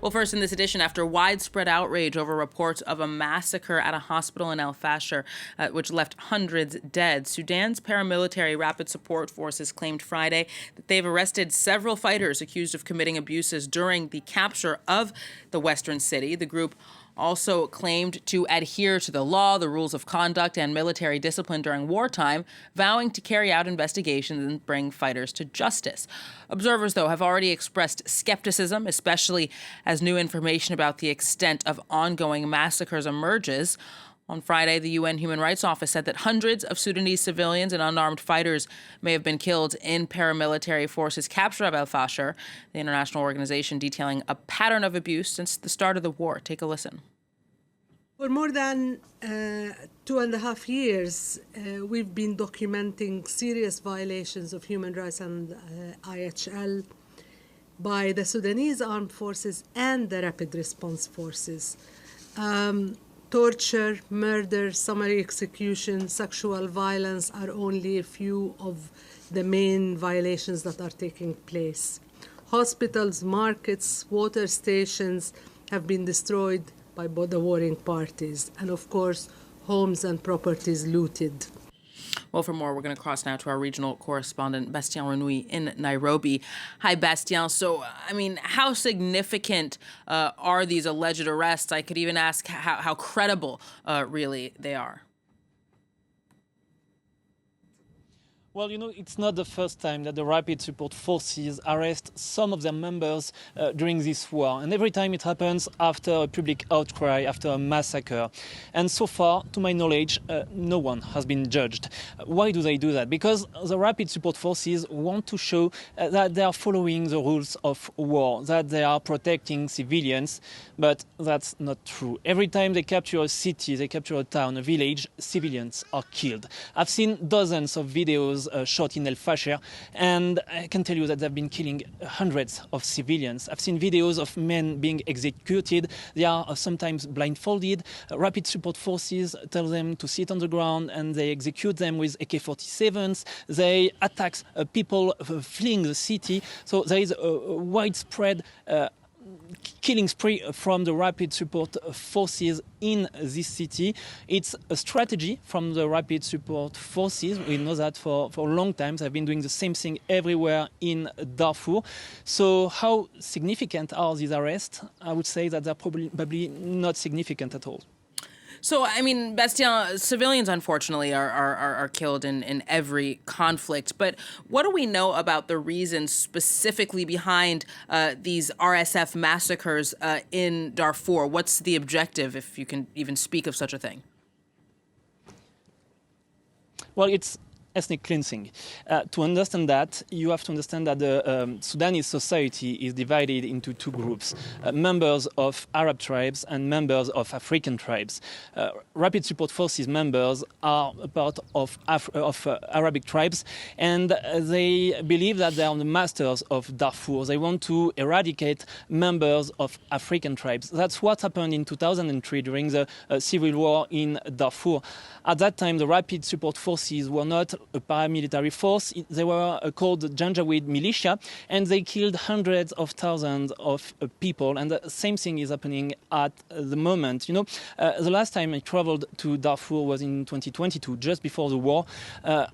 Well, first in this edition, after widespread outrage over reports of a massacre at a hospital in El-Fasher, which left hundreds dead, Sudan's paramilitary rapid support forces claimed Friday that they've arrested several fighters accused of committing abuses during the capture of the western city. The group also claimed to adhere to the law, the rules of conduct, and military discipline during wartime, vowing to carry out investigations and bring fighters to justice. Observers, though, have already expressed skepticism, especially as new information about the extent of ongoing massacres emerges. On Friday, the UN Human Rights Office said that hundreds of Sudanese civilians and unarmed fighters may have been killed in paramilitary forces' capture of El-Fasher, the international organization detailing a pattern of abuse since the start of the war. Take a listen. For more than 2.5 years, we've been documenting serious violations of human rights and IHL by the Sudanese armed forces and the rapid response forces. Torture, murder, summary execution, sexual violence are only a few of the main violations that are taking place. Hospitals, markets, water stations have been destroyed by both the warring parties, and of course, homes and properties looted. Well, for more, we're going to cross now to our regional correspondent, Bastien Renouil in Nairobi. Hi, Bastien. So, how significant are these alleged arrests? I could even ask how credible really they are. Well, it's not the first time that the Rapid Support Forces arrest some of their members during this war. And every time it happens after a public outcry, after a massacre. And so far, to my knowledge, no one has been judged. Why do they do that? Because the Rapid Support Forces want to show that they are following the rules of war, that they are protecting civilians. But that's not true. Every time they capture a city, they capture a town, a village, civilians are killed. I've seen dozens of videos shot in El-Fasher, and I can tell you that they've been killing hundreds of civilians. I've seen videos of men being executed. They are sometimes blindfolded. Rapid support forces tell them to sit on the ground, and they execute them with AK-47s. They attack people fleeing the city. So there is a widespread killing spree from the Rapid Support Forces in this city. It's a strategy from the Rapid Support Forces. We know that for a long time. They've been doing the same thing everywhere in Darfur. So how significant are these arrests? I would say that they're probably not significant at all. So, Bastien, civilians, unfortunately, are killed in every conflict. But what do we know about the reasons specifically behind these RSF massacres in Darfur? What's the objective, if you can even speak of such a thing? Well, it's ethnic cleansing. To understand that, you have to understand that the Sudanese society is divided into two groups, members of Arab tribes and members of African tribes. Rapid Support Forces members are a part of Arabic tribes, and they believe that they are the masters of Darfur. They want to eradicate members of African tribes. That's what happened in 2003 during the civil war in Darfur. At that time, the Rapid Support Forces were not a paramilitary force. They were called the Janjaweed militia, and they killed hundreds of thousands of people. And the same thing is happening at the moment. The last time I traveled to Darfur was in 2022, just before the war.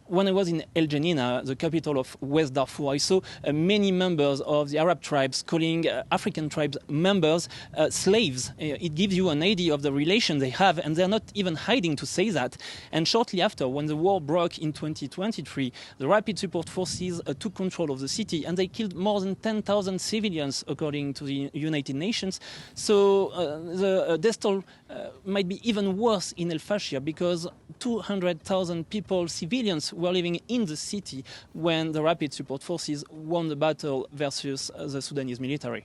When I was in El Janina, the capital of West Darfur, I saw many members of the Arab tribes calling African tribes members slaves. It gives you an idea of the relation they have, and they're not even hiding to say that. And shortly after, when the war broke in 2023, the Rapid Support Forces took control of the city, and they killed more than 10,000 civilians, according to the United Nations. So the death toll might be even worse in El-Fasher, because 200,000 people, civilians, were living in the city when the Rapid Support Forces won the battle versus the Sudanese military.